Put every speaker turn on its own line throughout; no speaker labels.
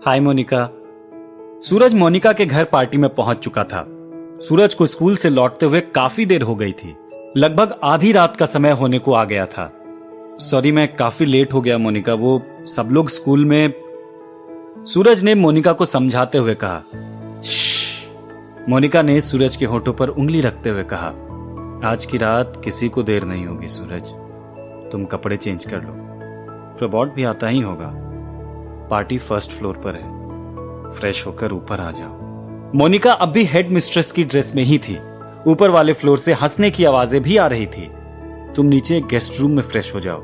हाय मोनिका। सूरज मोनिका के घर पार्टी में पहुंच चुका था। सूरज को स्कूल से लौटते हुए काफी देर हो गई थी। लगभग आधी रात का समय होने को आ गया था। सॉरी, मैं काफी लेट हो गया मोनिका, वो सब लोग स्कूल में। सूरज ने मोनिका को समझाते हुए कहा। मोनिका ने सूरज के होठों पर उंगली रखते हुए कहा, आज की रात किसी को देर नहीं होगी सूरज, तुम कपड़े चेंज कर लो। प्रबॉट भी आता ही होगा। पार्टी फर्स्ट फ्लोर पर है, फ्रेश होकर ऊपर आ जाओ। मोनिका अब भी हेड मिस्ट्रेस की ड्रेस में ही थी। ऊपर वाले फ्लोर से हंसने की आवाजें भी आ रही थी। तुम नीचे गेस्ट रूम में फ्रेश हो जाओ,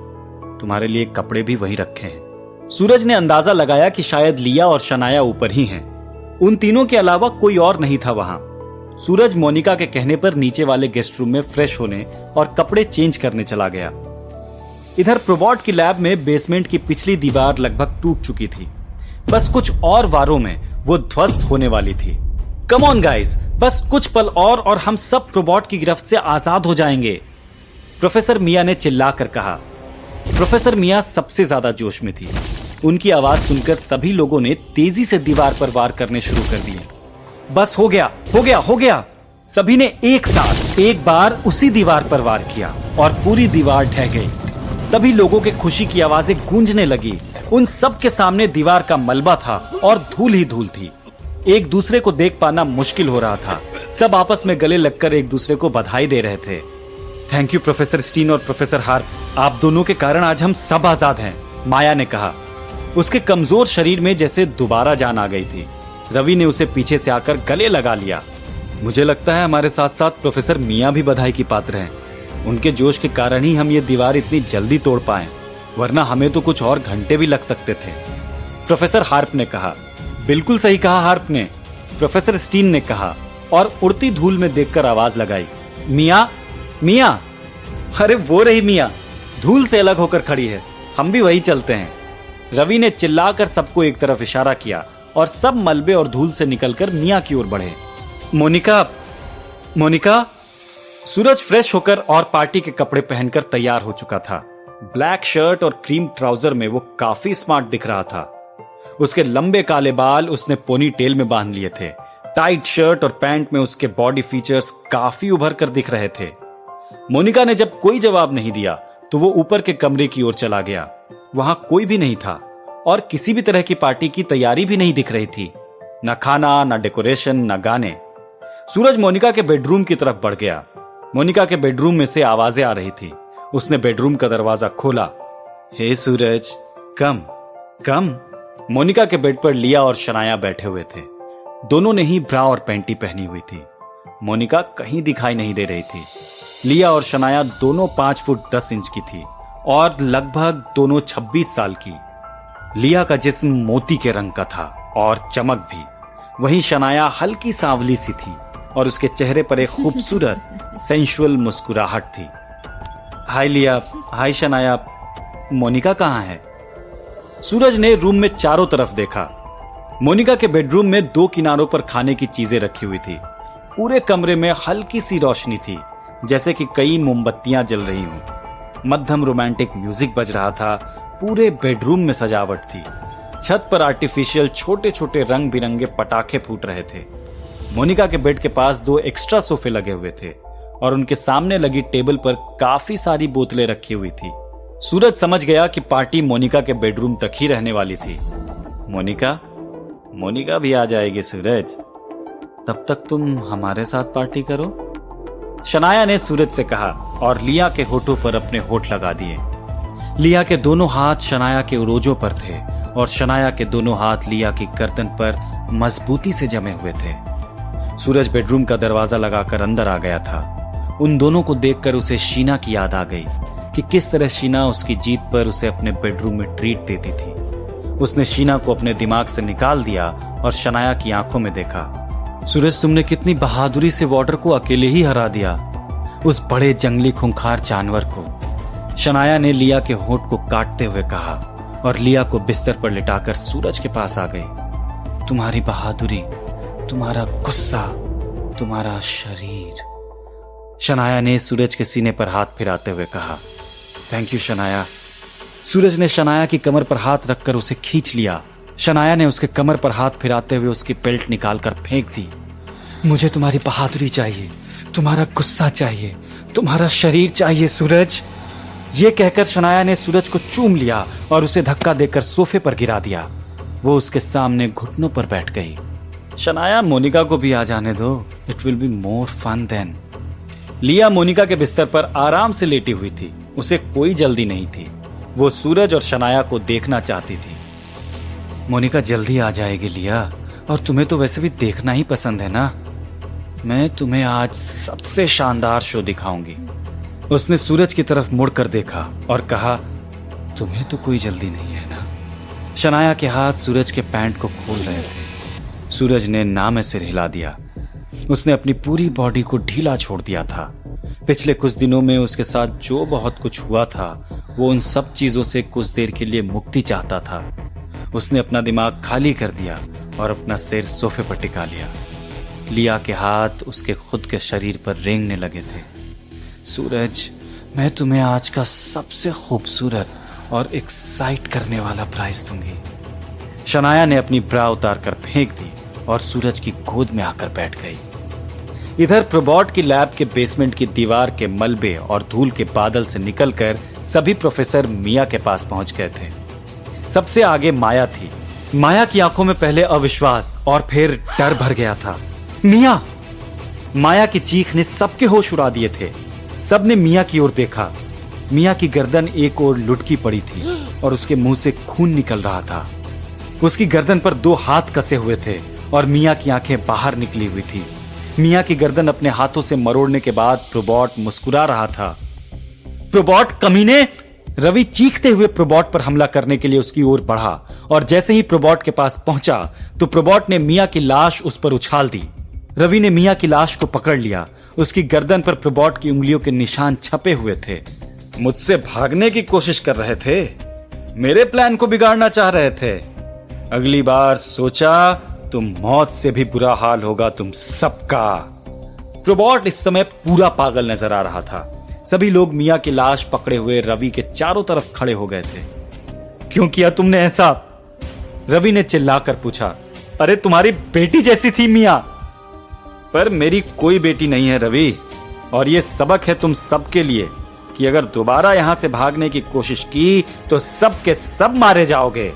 तुम्हारे लिए कपड़े भी वही रखे हैं। सूरज ने अंदाजा लगाया कि शायद लिया और शनाया ऊपर ही हैं। उन तीनों के अलावा कोई और नहीं था वहां। सूरज मोनिका के कहने पर नीचे वाले गेस्ट रूम में फ्रेश होने और कपड़े चेंज करने चला गया। इधर प्रोबॉट की लैब में बेसमेंट की पिछली दीवार लगभग टूट चुकी थी। बस कुछ और वारों में वो ध्वस्त होने वाली थी। कम ऑन गाइस, बस कुछ पल और हम सब प्रोबॉट की गिरफ्त से आजाद हो जाएंगे, प्रोफेसर मिया ने चिल्लाकर कहा। प्रोफेसर मिया सबसे ज्यादा जोश में थी। उनकी आवाज सुनकर सभी लोगों ने तेजी से दीवार पर वार करने शुरू कर दिए। बस हो गया, हो गया, हो गया। सभी ने एक साथ एक बार उसी दीवार पर वार किया और पूरी दीवार ढह गई। सभी लोगों के खुशी की आवाजें गूंजने लगी। उन सब के सामने दीवार का मलबा था और धूल ही धूल थी। एक दूसरे को देख पाना मुश्किल हो रहा था। सब आपस में गले लगकर एक दूसरे को बधाई दे रहे थे। थैंक यू प्रोफेसर स्टीन और प्रोफेसर हार्प, आप दोनों के कारण आज हम सब आजाद हैं, माया ने कहा। उसके कमजोर शरीर में जैसे दोबारा जान आ गई थी। रवि ने उसे पीछे से आकर गले लगा लिया। मुझे लगता है हमारे साथ साथ प्रोफेसर मिया भी बधाई की पात्र हैं। उनके जोश के कारण ही हम ये दीवार इतनी जल्दी तोड़ पाए, वरना हमें तो कुछ और घंटे भी लग सकते थे, प्रोफेसर हार्प ने कहा। बिल्कुल सही कहा हार्प ने, प्रोफेसर स्टीन ने कहा और उड़ती धूल में देखकर आवाज लगाई, मिया, मिया। अरे वो रही मिया, धूल से अलग होकर खड़ी है, हम भी वही चलते हैं। रवि ने चिल्लाकर सबको एक तरफ इशारा किया और सब मलबे और धूल से निकलकर मिया की ओर बढ़े। मोनिका, मोनिका। सूरज फ्रेश होकर और पार्टी के कपड़े पहनकर तैयार हो चुका था। ब्लैक शर्ट और क्रीम ट्राउजर में वो काफी स्मार्ट दिख रहा था। उसके लंबे काले बाल उसने पोनी टेल में बांध लिए थे। टाइट शर्ट और पैंट में उसके बॉडी फीचर्स काफी उभर कर दिख रहे थे। मोनिका ने जब कोई जवाब नहीं दिया तो वो ऊपर के कमरे की ओर चला गया। वहां कोई भी नहीं था और किसी भी तरह की पार्टी की तैयारी भी नहीं दिख रही थी। न खाना, न डेकोरेशन, न गाने। सूरज मोनिका के बेडरूम की तरफ बढ़ गया। मोनिका के बेडरूम में से आवाजें आ रही थी। उसने बेडरूम का दरवाजा खोला। हे सूरज, कम कम। मोनिका के बेड पर लिया और शनाया बैठे हुए थे। दोनों ने ही ब्रा और पैंटी पहनी हुई थी। मोनिका कहीं दिखाई नहीं दे रही थी। लिया और शनाया दोनों 5 फुट 10 इंच की थी और लगभग दोनों 26 साल की। लिया का जिस्म मोती के रंग का था और चमक भी। वहीं शनाया हल्की सांवली सी थी और उसके चेहरे पर एक खूबसूरत सेंशुअल मुस्कुराहट थी। हाय लिया, हाय शनाया, मोनिका कहाँ है? सूरज ने रूम में चारों तरफ देखा। मोनिका के बेडरूम में 2 किनारों पर खाने की चीजें रखी हुई थी। पूरे कमरे में हल्की सी रोशनी थी, जैसे कि कई मोमबत्तियां जल रही हों। मध्यम रोमांटिक म्यूजिक बज रहा था। पूरे बेडरूम में सजावट थी। छत पर आर्टिफिशियल छोटे छोटे रंग बिरंगे पटाखे फूट रहे थे। मोनिका के बेड के पास 2 एक्स्ट्रा सोफे लगे हुए थे और उनके सामने लगी टेबल पर काफी सारी बोतलें रखी हुई थी। सूरज समझ गया कि पार्टी मोनिका के बेडरूम तक ही रहने वाली थी। मोनिका भी आ जाएगी सूरज, तब तक तुम हमारे साथ पार्टी करो, शनाया ने सूरज से कहा और लिया के होठों पर अपने होठ लगा दिए। लिया के दोनों हाथ शनाया के उरोजों पर थे और शनाया के दोनों हाथ लिया की गर्दन पर मजबूती से जमे हुए थे। सूरज बेडरूम का दरवाजा लगाकर अंदर आ गया था। उन दोनों को देखकर उसे शीना की याद आ गई कि किस तरह शीना उसकी जीत पर उसे अपने बेडरूम में ट्रीट देती थी। उसने शीना को अपने दिमाग से निकाल दिया और शनाया की आंखों में देखा। सूरज, तुमने कितनी बहादुरी से वाटर को अकेले ही हरा दिया, उस बड़े जंगली खूंखार जानवर को, शनाया ने लिया के होठ को काटते हुए कहा और लिया को बिस्तर पर लिटाकर सूरज के पास आ गई। तुम्हारी बहादुरी, तुम्हारा गुस्सा, तुम्हारा शरीर, शनाया ने सूरज के सीने पर हाथ फिराते हुए कहा। Thank you Shanaya. सूरज ने शनाया की कमर पर हाथ रखकर उसे खींच लिया शनाया ने उसके कमर पर हाथ फिराते हुए उसकी बेल्ट निकालकर फेंक दी। मुझे तुम्हारी बहादुरी चाहिए, तुम्हारा गुस्सा चाहिए, तुम्हारा शरीर चाहिए सूरज। ये कहकर शनाया ने सूरज को चूम लिया और उसे धक्का देकर सोफे पर गिरा दिया। वो उसके सामने घुटनों पर बैठ गई। शनाया, मोनिका को भी आ जाने दो, it will be more fun then. लिया मोनिका के बिस्तर पर आराम से लेटी हुई थी। उसे कोई जल्दी नहीं थी। वो सूरज और शनाया को देखना चाहती थी। मोनिका जल्दी आ जाएगी लिया, और तुम्हें तो वैसे भी देखना ही पसंद है ना। मैं तुम्हें आज सबसे शानदार शो दिखाऊंगी। उसने सूरज की तरफ मुड़कर देखा और कहा, तुम्हें तो कोई जल्दी नहीं है ना। शनाया के हाथ सूरज के पैंट को खोल रहे थे। सूरज ने ना में सिर हिला दिया। उसने अपनी पूरी बॉडी को ढीला छोड़ दिया था। पिछले कुछ दिनों में उसके साथ जो बहुत कुछ हुआ था, वो उन सब चीजों से कुछ देर के लिए मुक्ति चाहता था। उसने अपना दिमाग खाली कर दिया और अपना सिर सोफे पर टिका लिया। लिया के हाथ उसके खुद के शरीर पर रेंगने लगे थे। सूरज, मैं तुम्हें आज का सबसे खूबसूरत और एक्साइट करने वाला प्राइज दूंगी। शनाया ने अपनी ब्रा उतार कर फेंक दी और सूरज की गोद में आकर बैठ गई। इधर प्रोबॉट की लैब के बेसमेंट की दीवार के मलबे और धूल के बादल से निकलकर सभी प्रोफेसर मिया के पास पहुंच गए थे। सबसे आगे माया थी। माया की आंखों में पहले अविश्वास और फिर डर भर गया था। मिया! माया की चीख ने सबके होश उड़ा दिए थे। सबने मिया की ओर देखा। मिया की गर्दन एक ओर लुढ़की पड़ी थी और उसके मुंह से खून निकल रहा था। उसकी गर्दन पर 2 हाथ कसे हुए थे और मिया की आंखें बाहर निकली हुई थी। मिया की गर्दन अपने हाथों से मरोड़ने के बाद प्रोबॉट मुस्कुरा रहा था। प्रोबॉट कमीने! रवि चीखते हुए प्रोबॉट पर हमला करने के लिए उसकी ओर बढ़ा और जैसे ही प्रोबॉट के पास पहुंचा तो प्रोबॉट ने मिया की लाश उस पर उछाल दी। रवि ने मिया की लाश को पकड़ लिया। उसकी गर्दन पर प्रोबॉट की उंगलियों के निशान छपे हुए थे। मुझसे भागने की कोशिश कर रहे थे, मेरे प्लान को बिगाड़ना चाह रहे थे। अगली बार सोचा तुम मौत से भी बुरा हाल होगा तुम सबका। प्रोबॉट इस समय पूरा पागल नजर आ रहा था। सभी लोग मिया की लाश पकड़े हुए रवि के चारों तरफ खड़े हो गए थे। क्यों किया तुमने ऐसा? रवि ने चिल्लाकर पूछा। अरे तुम्हारी बेटी जैसी थी मिया। पर मेरी कोई बेटी नहीं है रवि, और यह सबक है तुम सबके लिए कि अगर दोबारा यहां से भागने की कोशिश की तो सब के सब मारे जाओगे।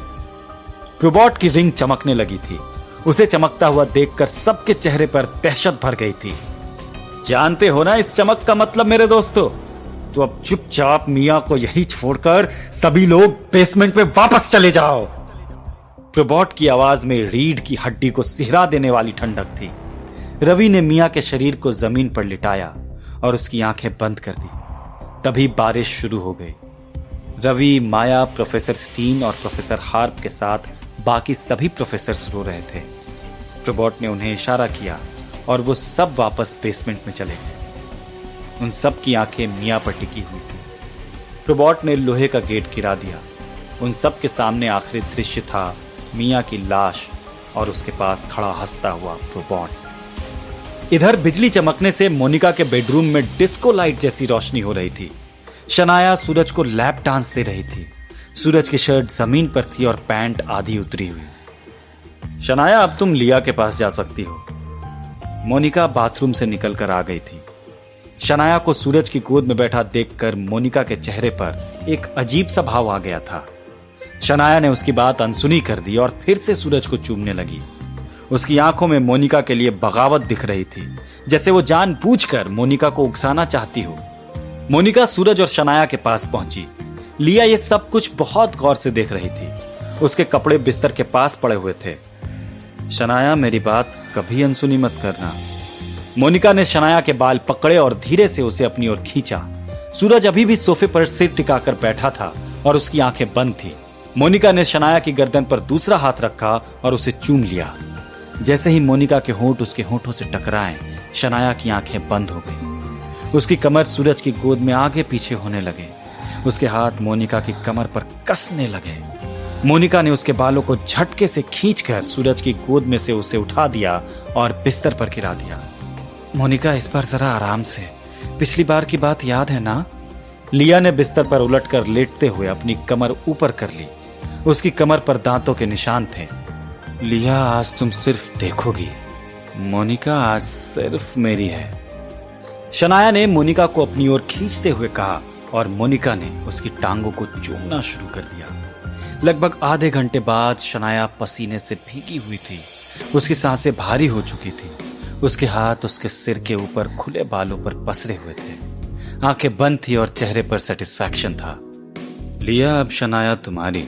प्रोबॉट की रिंग चमकने लगी थी। उसे चमकता हुआ देखकर सबके चेहरे पर दहशत भर गई थी। जानते हो ना इस चमक का मतलब मेरे दोस्तों? तो अब चुपचाप मिया को यही छोड़कर सभी लोग बेसमेंट में वापस चले जाओ। प्रोबॉट की आवाज में रीढ़ की हड्डी को सिहरा देने वाली ठंडक थी। रवि ने मिया के शरीर को जमीन पर लिटाया और उसकी आंखें बंद कर दी। तभी बारिश शुरू हो गई। रवि, माया, प्रोफेसर स्टीन और प्रोफेसर हार्प के साथ बाकी सभी प्रोफेसर रो रहे थे। प्रोबॉट ने उन्हें इशारा किया और वो सब वापस बेसमेंट में चले गए। उन सब की आंखें मिया पर टिकी हुई थी। प्रोबॉट ने लोहे का गेट गिरा दिया। उन सब के सामने आखिरी दृश्य था मिया की लाश और उसके पास खड़ा हंसता हुआ प्रोबॉट। इधर बिजली चमकने से मोनिका के बेडरूम में डिस्को लाइट जैसी रोशनी हो रही थी। शनाया सूरज को लैप डांस दे रही थी। सूरज की शर्ट जमीन पर थी और पैंट आधी उतरी हुई। शनाया, अब तुम लिया के पास जा सकती हो। मोनिका बाथरूम से निकलकर आ गई थी। शनाया को सूरज की गोद में बैठा देखकर मोनिका के चेहरे पर एक अजीब सा भाव आ गया था। शनाया ने उसकी बात अनसुनी कर दी और फिर से सूरज को चूमने लगी। उसकी आंखों में मोनिका के लिए बगावत दिख रही थी, जैसे वो जानबूझकर मोनिका को उकसाना चाहती हो। मोनिका सूरज और शनाया के पास पहुंची। लिया ये सब कुछ बहुत गौर से देख रही थी। उसके कपड़े बिस्तर के पास पड़े हुए थे। शनाया, मेरी बात कभी अनसुनी मत करना। मोनिका ने शनाया के बाल पकड़े और धीरे से उसे अपनी ओर खींचा। सूरज अभी भी सोफे पर सिर टिकाकर बैठा था और उसकी आंखें बंद थी। मोनिका ने शनाया की गर्दन पर दूसरा हाथ रखा और उसे चूम लिया। जैसे ही मोनिका के होंठ उसके होंठों से टकराए, शनाया की आंखें बंद हो गई। उसकी कमर सूरज की गोद में आगे पीछे होने लगे। उसके हाथ मोनिका की कमर पर कसने लगे। मोनिका ने उसके बालों को झटके से खींचकर सूरज की गोद में से उसे उठा दिया और बिस्तर पर गिरा दिया। मोनिका, इस बार जरा आराम से, पिछली बार की बात याद है ना? लिया ने बिस्तर पर उलटकर लेटते हुए अपनी कमर ऊपर कर ली। उसकी कमर पर दांतों के निशान थे। लिया, आज तुम सिर्फ देखोगी, मोनिका आज सिर्फ मेरी है। शनाया ने मोनिका को अपनी ओर खींचते हुए कहा और मोनिका ने उसकी टांगों को चूमना शुरू कर दिया। लगभग आधे घंटे बाद शनाया पसीने से भीगी हुई थी। उसकी सांसें भारी हो चुकी थी। उसके हाथ उसके सिर के ऊपर खुले बालों पर पसरे हुए थे। आंखें बंद थी और चेहरे पर सेटिस्फैक्शन था। लिया, अब शनाया तुम्हारी,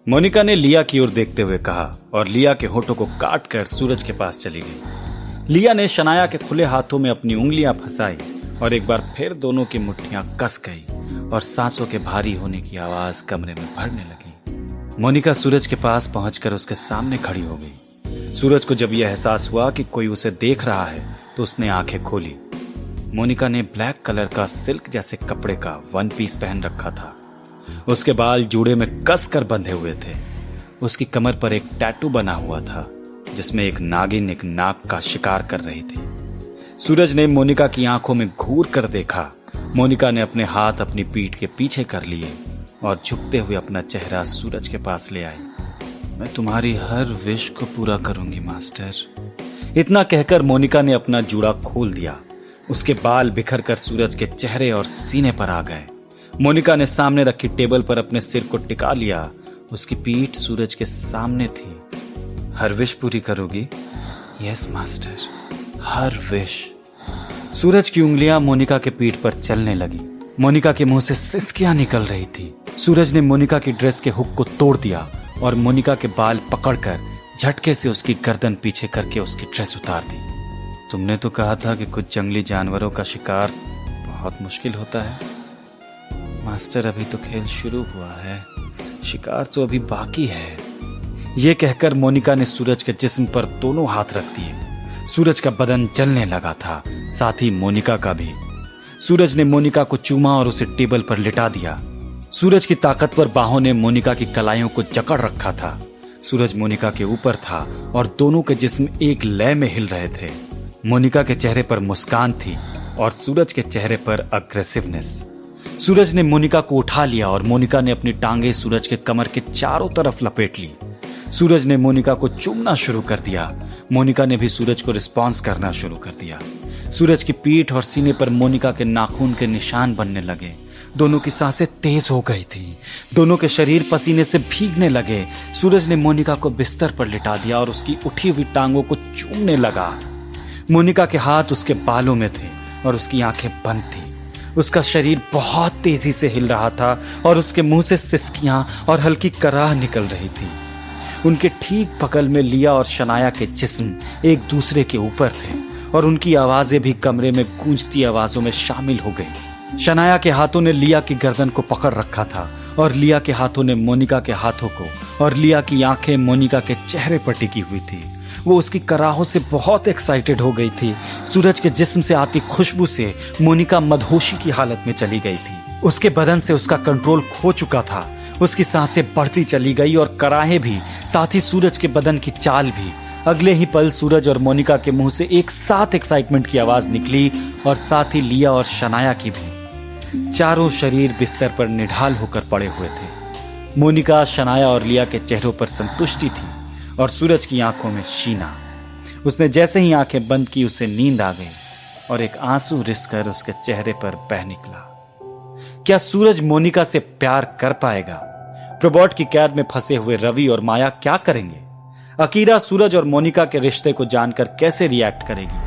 मोनिका ने लिया की ओर देखते हुए कहा और लिया के होठों को काट कर सूरज के पास चली गई। लिया ने शनाया के खुले हाथों में अपनी उंगलियां फंसाई और एक बार फिर दोनों की मुट्ठियां कस गई और सांसों के भारी होने की आवाज कमरे में भरने लगी। मोनिका सूरज के पास पहुंचकर उसके सामने खड़ी हो गई। सूरज को जब यह एहसास हुआ कि कोई उसे देख रहा है तो उसने आंखें खोली। मोनिका ने ब्लैक कलर का सिल्क जैसे कपड़े का वन पीस पहन रखा था। उसके बाल जूड़े में कस कर बंधे हुए थे। उसकी कमर पर एक टैटू बना हुआ था जिसमें एक नागिन एक नाग का शिकार कर रही थी। सूरज ने मोनिका की आंखों में घूर कर देखा। मोनिका ने अपने हाथ अपनी पीठ के पीछे कर लिए और झुकते हुए अपना चेहरा सूरज के पास ले आई। मैं तुम्हारी हर विश को पूरा करूंगी मास्टर। इतना कहकर मोनिका ने अपना जूड़ा खोल दिया। उसके बाल बिखर कर सूरज के चेहरे और सीने पर आ गए। मोनिका ने सामने रखी टेबल पर अपने सिर को टिका लिया। उसकी पीठ सूरज के सामने थी। हर विश पूरी करोगी? यस मास्टर, हर विश। सूरज की उंगलियां मोनिका के पीठ पर चलने लगी। मोनिका के मुंह से सिसकियां निकल रही थी। सूरज ने मोनिका की ड्रेस के हुक को तोड़ दिया और मोनिका के बाल पकड़कर झटके से उसकी गर्दन पीछे करके उसकी ड्रेस उतार दी। तुमने तो कहा था कि कुछ जंगली जानवरों का शिकार बहुत मुश्किल होता है। मास्टर, अभी तो खेल शुरू हुआ है, शिकार तो अभी बाकी है। यह कहकर मोनिका ने सूरज के जिस्म पर दोनों हाथ रख दिए। सूरज का बदन जलने लगा था, साथ ही मोनिका का भी। सूरज ने मोनिका को चूमा और उसे टेबल पर लिटा दिया। सूरज की ताकतवर बाहों ने मोनिका की कलाइयों को जकड़ रखा था। सूरज मोनिका के ऊपर था और दोनों के जिस्म एक लय में हिल रहे थे। मोनिका के चेहरे पर मुस्कान थी और सूरज के चेहरे पर अग्रेसिवनेस। सूरज ने मोनिका को उठा लिया और मोनिका ने अपनी टांगे सूरज के कमर के चारों तरफ लपेट ली। सूरज ने मोनिका को चूमना शुरू कर दिया। मोनिका ने भी सूरज को रिस्पॉन्स करना शुरू कर दिया। सूरज की पीठ और सीने पर मोनिका के नाखून के निशान बनने लगे। दोनों की सांसें तेज हो गई थी। दोनों के शरीर पसीने से भीगने लगे। सूरज ने मोनिका को बिस्तर पर लिटा दिया और उसकी उठी हुई टांगों को चूमने लगा। मोनिका के हाथ उसके बालों में थे और उसकी आंखें बंद थी। उसका शरीर बहुत तेजी से हिल रहा था और उसके मुंह से सिसकियां और हल्की कराह निकल रही थी। उनके ठीक बगल में लिया और शनाया के जिस्म एक दूसरे के ऊपर थे और उनकी आवाजें भी कमरे में गूंजती आवाजों में शामिल हो गई। शनाया के हाथों ने लिया की गर्दन को पकड़ रखा था और लिया के हाथों ने मोनिका के हाथों को, और लिया की आंखें मोनिका के चेहरे पर टिकी हुई थी। वो उसकी कराहों से बहुत एक्साइटेड हो गई थी। सूरज के जिस्म से आती खुशबू से मोनिका मदहोशी की हालत में चली गई थी। उसके बदन से उसका कंट्रोल खो चुका था। उसकी सांसें बढ़ती चली गई और कराहें भी, साथ ही सूरज के बदन की चाल भी। अगले ही पल सूरज और मोनिका के मुंह से एक साथ एक्साइटमेंट की आवाज निकली और साथ ही लिया और शनाया की भी। चारों शरीर बिस्तर पर निढाल होकर पड़े हुए थे। मोनिका, शनाया और लिया के चेहरों पर संतुष्टि थी और सूरज की आंखों में शीना। उसने जैसे ही आंखें बंद की उसे नींद आ गई और एक आंसू रिसकर उसके चेहरे पर बह निकला। क्या सूरज मोनिका से प्यार कर पाएगा? प्रोबॉट की कैद में फंसे हुए रवि और माया क्या करेंगे? अकीरा सूरज और मोनिका के रिश्ते को जानकर कैसे रिएक्ट करेगी?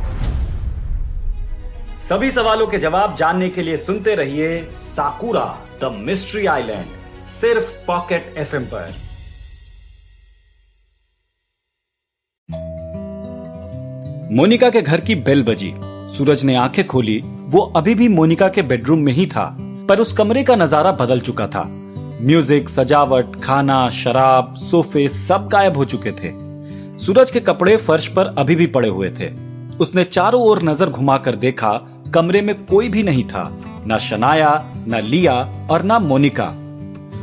सभी सवालों के जवाब जानने के लिए सुनते रहिए साकुरा द मिस्ट्री आइलैंड, सिर्फ पॉकेट एफएम पर। मोनिका के घर की बेल बजी। सूरज ने आंखें खोली। वो अभी भी मोनिका के बेडरूम में ही था, पर उस कमरे का नजारा बदल चुका था। म्यूजिक, सजावट, खाना, शराब, सोफे सब गायब हो चुके थे। सूरज के कपड़े फर्श पर अभी भी पड़े हुए थे। उसने चारों ओर नजर घुमाकर देखा, कमरे में कोई भी नहीं था, ना शनाया, ना लिया और ना मोनिका।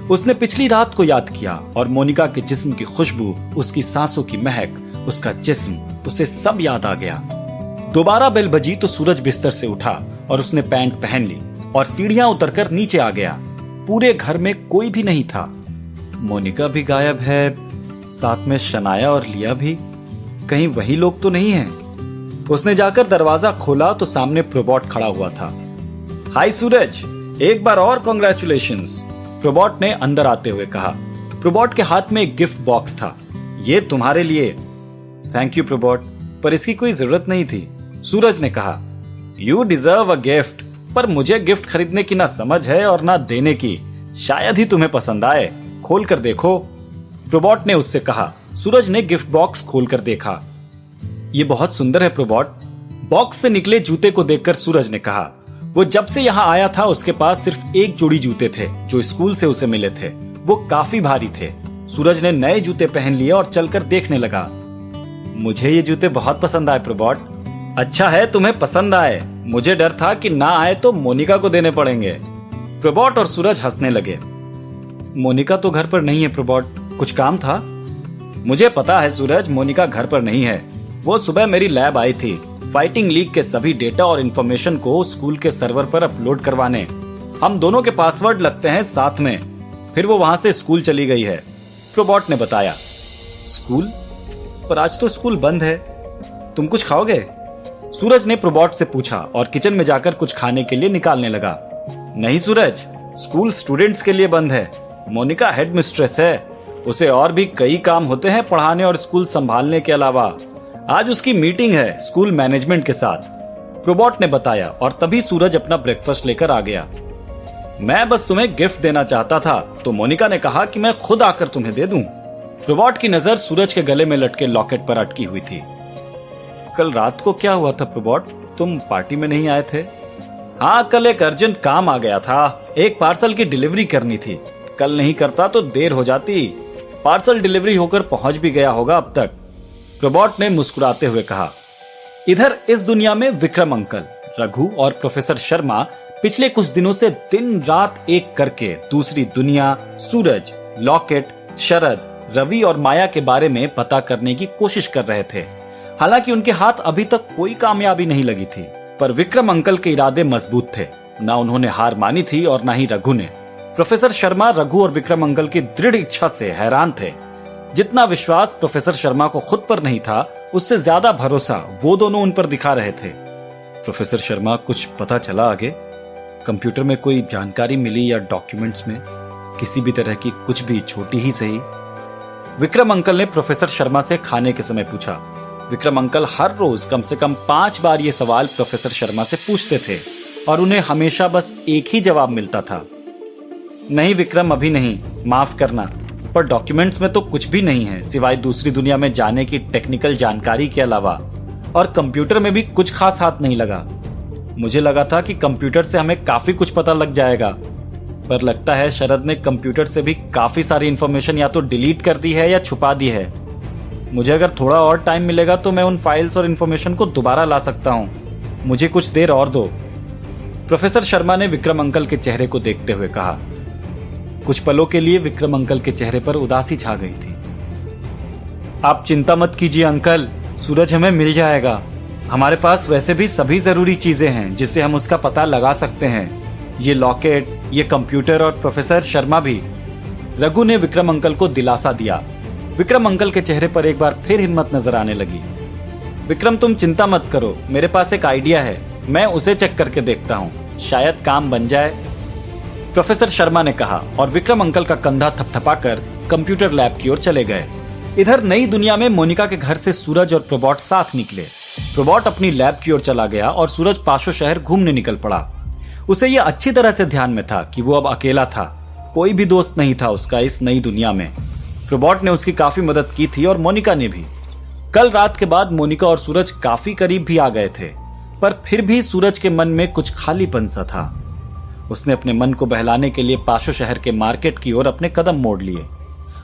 उसने पिछली रात को याद किया और मोनिका के जिस्म की खुशबू, उसकी सांसों की महक, उसका जिस्म, उसे सब याद आ गया। दोबारा बेल बजी तो सूरज बिस्तर से उठा और उसने पैंट पहन ली और सीढ़ियां उतरकर नीचे आ गया। पूरे घर में कोई भी नहीं था। मोनिका भी गायब है, साथ में शनाया और लिया भी। कहीं वही लोग तो नहीं हैं। उसने जाकर दरवाजा खोला तो सामने प्रोबॉट खड़ा हुआ था। हाय सूरज, एक बार और कॉन्ग्रेचुलेशंस, प्रोबॉट ने अंदर आते हुए कहा। प्रोबॉट के हाथ में एक गिफ्ट बॉक्स था। ये तुम्हारे लिए। थैंक यू प्रोबॉट, पर इसकी कोई जरूरत नहीं थी, सूरज ने कहा। यू डिजर्व अ गिफ्ट, पर मुझे गिफ्ट खरीदने की ना समझ है और ना देने की। शायद ही तुम्हें पसंद आए, खोल कर देखो, प्रोबॉट ने उससे कहा। सूरज ने गिफ्ट बॉक्स खोलकर देखा। ये बहुत सुंदर है प्रोबॉट, बॉक्स से निकले जूते को देखकर सूरज ने कहा। वो जब से यहाँ आया था उसके पास सिर्फ एक जोड़ी जूते थे जो स्कूल से उसे मिले थे। वो काफी भारी थे। सूरज ने नए जूते पहन लिए और चलकर देखने लगा। मुझे ये जूते बहुत पसंद आए प्रोबॉट। अच्छा है तुम्हें पसंद आए, मुझे डर था कि ना आए तो मोनिका को देने पड़ेंगे। प्रोबॉट और सूरज हंसने लगे। मोनिका तो घर पर नहीं है प्रोबॉट, कुछ काम था? मुझे पता है सूरज, मोनिका घर पर नहीं है। वो सुबह मेरी लैब आई थी फाइटिंग लीग के सभी डेटा और इंफॉर्मेशन को स्कूल के सर्वर पर अपलोड करवाने। हम दोनों के पासवर्ड लगते हैं साथ में। फिर वो वहां से स्कूल चली गई है, प्रोबॉट ने बताया। स्कूल? पर आज तो स्कूल बंद है। तुम कुछ खाओगे? सूरज ने प्रोबॉट से पूछा और किचन में जाकर कुछ खाने के लिए निकालने लगा। नहीं सूरज, स्कूल स्टूडेंट्स के लिए बंद है। मोनिका हेड मिस्ट्रेस है, उसे और भी कई काम होते हैं पढ़ाने और स्कूल संभालने के अलावा। आज उसकी मीटिंग है स्कूल मैनेजमेंट के साथ, प्रोबॉट ने बताया। और तभी सूरज अपना ब्रेकफास्ट लेकर आ गया। मैं बस तुम्हें गिफ्ट देना चाहता था तो मोनिका ने कहा कि मैं खुद आकर तुम्हें दे दूं। प्रोबॉट की नजर सूरज के गले में लटके लॉकेट पर अटकी हुई थी। कल रात को क्या हुआ था प्रोबॉट, तुम पार्टी में नहीं आए थे? हाँ, कल एक अर्जेंट काम आ गया था, एक पार्सल की डिलीवरी करनी थी। कल नहीं करता तो देर हो जाती। पार्सल डिलीवरी होकर पहुंच भी गया होगा अब तक, प्रोबॉट ने मुस्कुराते हुए कहा। इधर इस दुनिया में विक्रम अंकल, रघु और प्रोफेसर शर्मा पिछले कुछ दिनों से दिन रात एक करके दूसरी दुनिया, सूरज, लॉकेट, शरद, रवि और माया के बारे में पता करने की कोशिश कर रहे थे। हालांकि उनके हाथ अभी तक कोई कामयाबी नहीं लगी थी, पर विक्रम अंकल के इरादे मजबूत थे। ना उन्होंने हार मानी थी और ना ही रघु ने। प्रोफेसर शर्मा रघु और विक्रम अंकल की दृढ़ इच्छा से हैरान थे। जितना विश्वास प्रोफेसर शर्मा को खुद पर नहीं था, उससे ज्यादा भरोसा वो दोनों उन पर दिखा रहे थे। प्रोफेसर शर्मा, कुछ पता चला आगे? कंप्यूटर में कोई जानकारी मिली या डॉक्यूमेंट्स में किसी भी तरह की, कुछ भी छोटी ही सही? विक्रम अंकल ने प्रोफेसर शर्मा से खाने के समय पूछा। विक्रम अंकल हर रोज कम से कम 5 बार ये सवाल प्रोफेसर शर्मा से पूछते थे और उन्हें हमेशा बस एक ही जवाब मिलता था। नहीं विक्रम, अभी नहीं, माफ करना, पर डॉक्यूमेंट्स में तो कुछ भी नहीं है सिवाय दूसरी दुनिया में जाने की टेक्निकल जानकारी के अलावा। और कंप्यूटर में भी कुछ खास हाथ नहीं लगा। मुझे लगा था कि कंप्यूटर से हमें काफी कुछ पता लग जाएगा, पर लगता है शरद ने कंप्यूटर से भी काफी सारी इंफॉर्मेशन या तो डिलीट कर दी है या छुपा दी है। मुझे अगर थोड़ा और टाइम मिलेगा तो मैं उन फाइल्स और इंफॉर्मेशन को दोबारा ला सकता हूँ। मुझे कुछ देर और दो, प्रोफेसर शर्मा ने विक्रम अंकल के चेहरे को देखते हुए कहा। कुछ पलों के लिए विक्रम अंकल के चेहरे पर उदासी छा गई थी। आप चिंता मत कीजिए अंकल, सूरज हमें मिल जाएगा। हमारे पास वैसे भी सभी जरूरी चीजें हैं जिससे हम उसका पता लगा सकते हैं। ये लॉकेट, ये कंप्यूटर और प्रोफेसर शर्मा भी। रघु ने विक्रम अंकल को दिलासा दिया। विक्रम अंकल के चेहरे पर एक बार फिर हिम्मत नजर आने लगी। विक्रम, तुम चिंता मत करो, मेरे पास एक आइडिया है, मैं उसे चेक करके देखता हूँ, शायद काम बन जाए, प्रोफेसर शर्मा ने कहा। और विक्रम अंकल का कंधा थपथपाकर कंप्यूटर लैब की ओर चले गए। इधर नई दुनिया में मोनिका के घर से सूरज और प्रोबॉट साथ निकले। प्रोबॉट अपनी लैब की ओर चला गया और सूरज पाशो शहर घूमने निकल पड़ा। उसे यह अच्छी तरह से ध्यान में था कि वो अब अकेला था, कोई भी दोस्त नहीं था उसका इस नई दुनिया में। प्रोबॉट ने उसकी काफी मदद की थी और मोनिका ने भी। कल रात के बाद मोनिका और सूरज काफी करीब भी आ गए थे, पर फिर भी सूरज के मन में कुछ खालीपन सा था। उसने अपने मन को बहलाने के लिए पाशो शहर के मार्केट की ओर अपने कदम मोड़ लिए।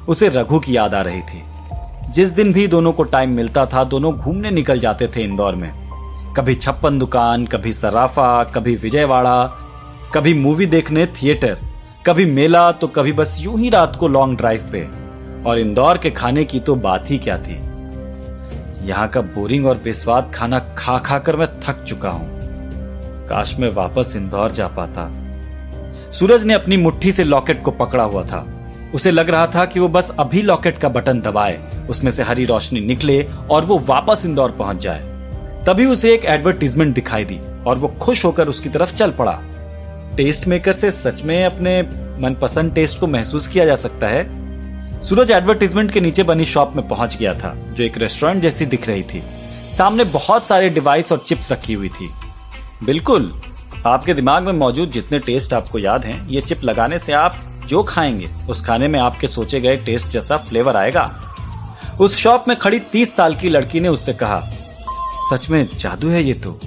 उसे रघु की याद आ रही थी। जिस दिन भी दोनों को टाइम मिलता था, दोनों घूमने निकल जाते थे इंदौर में। कभी छप्पन दुकान, कभी सराफा, कभी विजयवाड़ा, कभी मूवी देखने थिएटर, कभी मेला, तो कभी बस यूं ही रात को लॉन्ग ड्राइव पे। और इंदौर के खाने की तो बात ही क्या थी। यहाँ का बोरिंग और बेस्वाद खाना खा खा कर मैं थक चुका हूं। काश मैं वापस इंदौर जा पाता। सूरज ने अपनी मुट्ठी से लॉकेट को पकड़ा हुआ था। उसे लग रहा था कि वो बस अभी लॉकेट का बटन दबाए, उसमें से हरी रोशनी निकले और वो वापस इंदौर पहुंच जाए। तभी उसे एक एडवर्टीजमेंट दिखाई दी और वो खुश होकर उसकी तरफ चल पड़ा। टेस्ट मेकर से सच में अपने मनपसंद टेस्ट को महसूस किया जा सकता है। सूरज एडवर्टीजमेंट के नीचे बनी शॉप में पहुंच गया था, जो एक रेस्टोरेंट जैसी दिख रही थी। सामने बहुत सारे डिवाइस और चिप्स रखी हुई थी। बिल्कुल, आपके दिमाग में मौजूद जितने टेस्ट आपको याद हैं, ये चिप लगाने से आप जो खाएंगे उस खाने में आपके सोचे गए टेस्ट जैसा फ्लेवर आएगा। उस शॉप में खड़ी 30 साल की लड़की ने उससे कहा, सच में जादू है ये तो।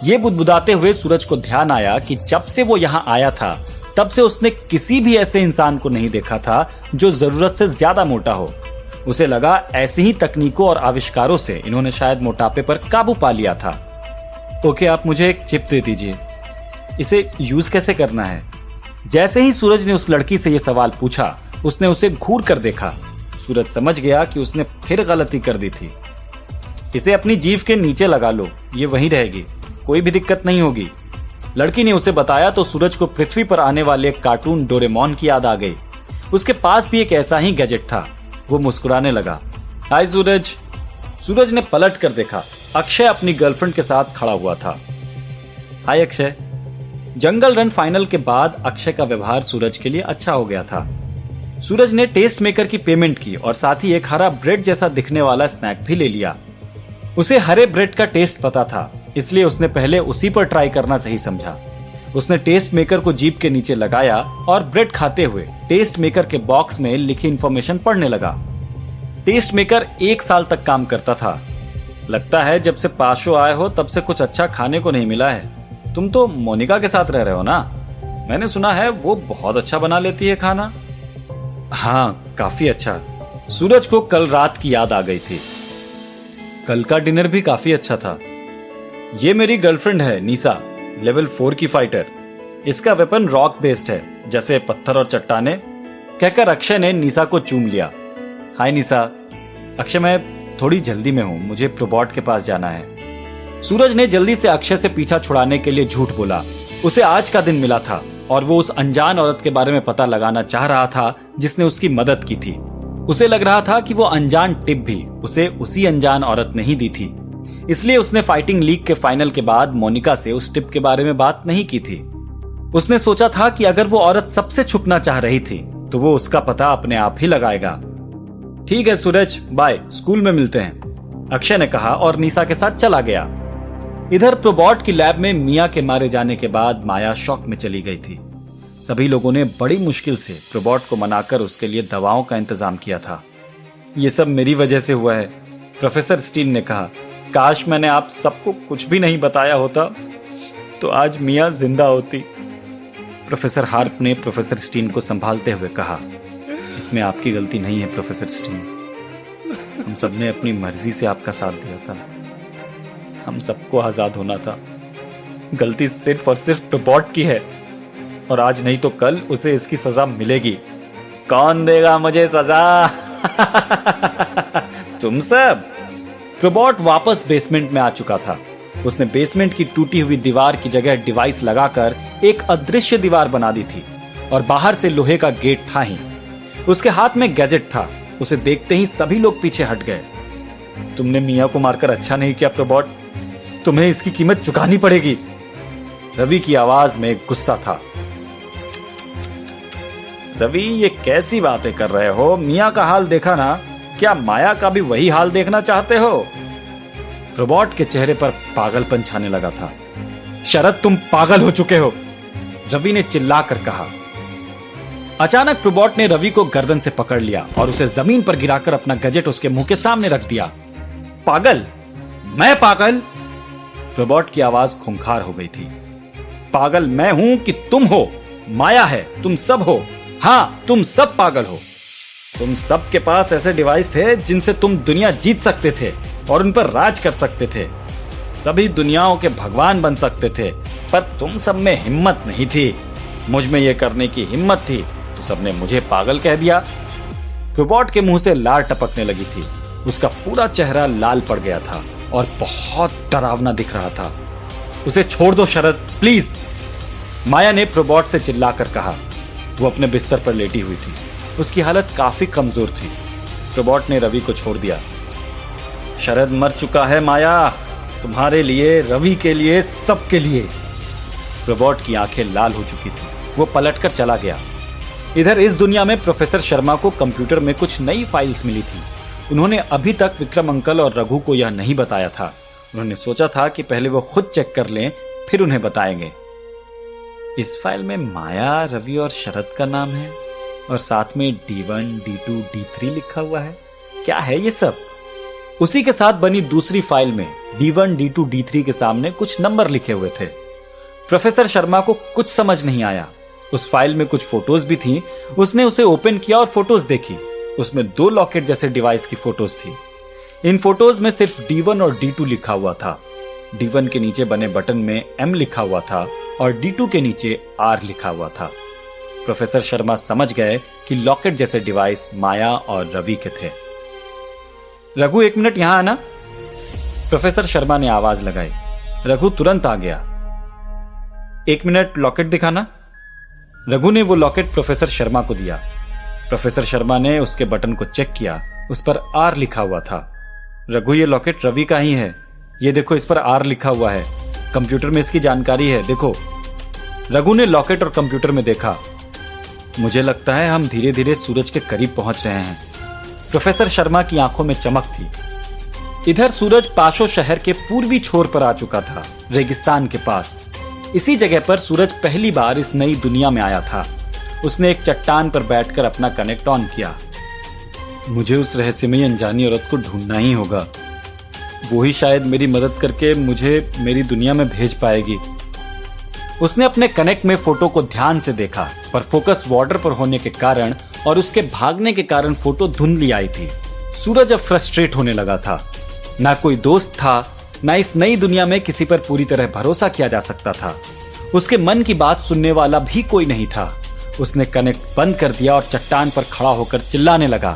ये बुदबुदाते हुए सूरज को ध्यान आया कि जब से वो यहाँ आया था तब से उसने किसी भी ऐसे इंसान को नहीं देखा था जो जरूरत से ज्यादा मोटा हो। उसे लगा ऐसी ही तकनीकों और आविष्कारों से इन्होंने शायद मोटापे पर काबू पा लिया था। ओके, आप मुझे एक चिप दे दीजिए, इसे यूज कैसे करना है? जैसे ही सूरज ने उस लड़की से यह सवाल पूछा, उसने उसे घूर कर देखा। सूरज समझ गया कि उसने फिर गलती कर दी थी। इसे अपनी जीभ के नीचे लगा लो, ये वहीं रहेगी, कोई भी दिक्कत नहीं होगी। लड़की ने उसे बताया तो सूरज को पृथ्वी पर आने वाले कार्टून डोरेमोन की याद आ गई। उसके पास भी एक ऐसा ही गैजेट था। वो मुस्कुराने लगा। हाय सूरज। सूरज ने पलट कर देखा। अक्षय अपनी गर्लफ्रेंड के साथ खड़ा हुआ था। हाय अक्षय। जंगल रन फाइनल के बाद अक्षय का व्यवहार सूरज के लिए अच्छा हो गया था। सूरज ने टेस्ट मेकर की पेमेंट की और साथ ही एक हरा ब्रेड जैसा दिखने वाला स्नैक भी ले लिया। उसे हरे ब्रेड का टेस्ट पता था, इसलिए उसने पहले उसी पर ट्राई करना सही समझा। उसने टेस्ट मेकर को जीभ के नीचे लगाया और ब्रेड खाते हुए टेस्ट मेकर के बॉक्स में लिखी इंफॉर्मेशन पढ़ने लगा। टेस्ट मेकर 1 साल तक काम करता था। लगता है जब से पाशो आए हो तब से कुछ अच्छा खाने को नहीं मिला है। तुम तो मोनिका के साथ रह रहे हो ना? मैंने सुना है वो बहुत अच्छा बना लेती है खाना। हाँ, काफी अच्छा। सूरज को कल रात की याद आ गई थी। कल का डिनर भी काफी अच्छा था। ये मेरी गर्लफ्रेंड है निशा, लेवल 4 की फाइटर। इसका वेपन रॉक बेस्ड है, जैसे पत्थर और चट्टाने। कहकर अक्षय ने निशा को चूम लिया। हाय निशा। अक्षय, मैं थोड़ी जल्दी में हूं, मुझे प्रोबॉट के पास जाना है। सूरज ने जल्दी से अक्षय से पीछा छुड़ाने के लिए झूठ बोला। उसे आज का दिन मिला था और वो उस अनजान औरत के बारे में पता लगाना चाह रहा था जिसने उसकी मदद की थी। उसे लग रहा था कि वो अनजान टिप भी उसे उसी अनजान औरत ने ही दी थी। इसलिए उसने फाइटिंग लीग के फाइनल के बाद मोनिका से उस टिप के बारे में बात नहीं की थी। उसने सोचा था कि अगर वो औरत सबसे छुपना चाह रही थी तो वो उसका पता अपने आप ही लगाएगा। ठीक है सूरज, बाय, स्कूल में मिलते हैं, अक्षय ने कहा और निशा के साथ चला गया। इधर प्रोबॉट की लैब में मिया के मारे जाने के बाद माया शॉक में चली गई थी। सभी लोगों ने बड़ी मुश्किल से प्रोबॉट को मनाकर उसके लिए दवाओं का इंतजाम किया था। ये सब मेरी वजह से हुआ है, प्रोफेसर स्टीन ने कहा। काश मैंने आप सबको कुछ भी नहीं बताया होता तो आज मिया जिंदा होती। प्रोफेसर हार्प ने प्रोफेसर स्टीन को संभालते हुए कहा, इसमें आपकी गलती नहीं है प्रोफेसर स्टीन। हम सबने अपनी मर्जी से आपका साथ दिया था। हम सबको आजाद होना था। गलती सिर्फ और सिर्फ प्रोबॉट की है और आज नहीं तो कल उसे इसकी सजा मिलेगी। कौन देगा मुझे सजा? तुम सब। प्रोबॉट वापस बेसमेंट में आ चुका था। उसने बेसमेंट की टूटी हुई दीवार की जगह डिवाइस लगाकर एक अदृश्य दीवार बना दी थी और बाहर से लोहे का गेट था ही। उसके हाथ में गैजेट था। उसे देखते ही सभी लोग पीछे हट गए। तुमने मिया को मारकर अच्छा नहीं किया प्रोबॉट, तुम्हें इसकी कीमत चुकानी पड़ेगी। रवि की आवाज में गुस्सा था। रवि, ये कैसी बातें कर रहे हो? मिया का हाल देखा ना? क्या माया का भी वही हाल देखना चाहते हो? प्रोबॉट के चेहरे पर पागलपन छाने लगा था। शरद, तुम पागल हो चुके हो, रवि ने चिल्लाकर कहा। अचानक प्रोबॉट ने रवि को गर्दन से पकड़ लिया और उसे जमीन पर गिराकर अपना गैजेट उसके मुंह के सामने रख दिया। पागल? मैं पागल? प्रोबॉट की आवाज खूंखार हो गई थी। पागल मैं हूं कि तुम हो? माया है, तुम सब हो। हाँ, तुम सब पागल हो। तुम सब के पास ऐसे डिवाइस थे जिनसे तुम दुनिया जीत सकते थे और उन पर राज कर सकते थे। सभी दुनियाओं के भगवान बन सकते थे, पर तुम सब में हिम्मत नहीं थी। मुझ में यह करने की हिम्मत थी तो सबने मुझे पागल कह दिया। प्रोबॉट के मुंह से लार टपकने लगी थी। उसका पूरा चेहरा लाल पड़ गया था और बहुत डरावना दिख रहा था। उसे छोड़ दो शरद, प्लीज, माया ने प्रोबॉट से चिल्लाकर कहा। वो अपने बिस्तर पर लेटी हुई थी। उसकी हालत काफी कमजोर थी। रोबोट ने रवि को छोड़ दिया। शरद मर चुका है माया, तुम्हारे लिए, रवि के लिए, सबके लिए। रोबोट की आंखें लाल हो चुकी थी। वो पलटकर चला गया। इधर इस दुनिया में प्रोफेसर शर्मा को कंप्यूटर में कुछ नई फाइल्स मिली थी। उन्होंने अभी तक विक्रम अंकल और रघु को यह नहीं बताया था। उन्होंने सोचा था कि पहले वो खुद चेक कर लें, फिर उन्हें बताएंगे। इस फाइल में माया, रवि और शरद का नाम है और साथ में D1, D2, D3 लिखा हुआ है। क्या है ये सब? उसी के साथ बनी दूसरी फाइल में D1, D2, D3 के सामने कुछ नंबर लिखे हुए थे। प्रोफेसर शर्मा को कुछ समझ नहीं आया। उस फाइल में कुछ फोटोज भी थी। उसने उसे ओपन किया और फोटोज देखी। उसमें 2 लॉकेट जैसे डिवाइस की फोटोज थी। इन फोटोज में सिर्फ D1 और D2 लिखा हुआ था। D1 के नीचे बने बटन में M लिखा हुआ था और D2 के नीचे R लिखा हुआ था। प्रोफेसर शर्मा समझ गए कि लॉकेट जैसे डिवाइस माया और रवि के थे। रघु 1 मिनट यहां आना, प्रोफेसर शर्मा ने आवाज लगाई। रघु तुरंत आ गया। 1 मिनट लॉकेट दिखाना। रघु ने वो लॉकेट प्रोफेसर शर्मा को दिया। प्रोफेसर शर्मा ने उसके बटन को चेक किया। उस पर R लिखा हुआ था। रघु, ये लॉकेट रवि का ही है। ये देखो, इस पर R लिखा हुआ है। कंप्यूटर में इसकी जानकारी है, देखो। रघु ने लॉकेट और कंप्यूटर में देखा। मुझे लगता है हम धीरे धीरे सूरज के करीब पहुंच रहे हैं। प्रोफेसर शर्मा की आंखों में चमक थी। इधर सूरज पाशो शहर के पूर्वी छोर पर आ चुका था, रेगिस्तान के पास। इसी जगह पर सूरज पहली बार इस नई दुनिया में आया था। उसने एक चट्टान पर बैठकर अपना कनेक्ट ऑन किया। मुझे उस रहस्यमयी अनजानी औरत को ढूंढना ही होगा। वो ही शायद मेरी मदद करके मुझे मेरी दुनिया में भेज पाएगी। उसने अपने कनेक्ट में फोटो को ध्यान से देखा, पर फोकस वाटर पर होने के कारण और उसके भागने के कारण फोटो धुंधली आई थी। सूरज अब फ्रस्ट्रेट होने लगा था। ना कोई दोस्त था, ना इस नई दुनिया में किसी पर पूरी तरह भरोसा किया जा सकता था। उसके मन की बात सुनने वाला भी कोई नहीं था। उसने कनेक्ट बंद कर दिया और चट्टान पर खड़ा होकर चिल्लाने लगा,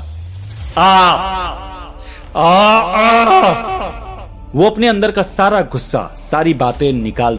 वो अपने अंदर का सारा गुस्सा, सारी बातें निकाल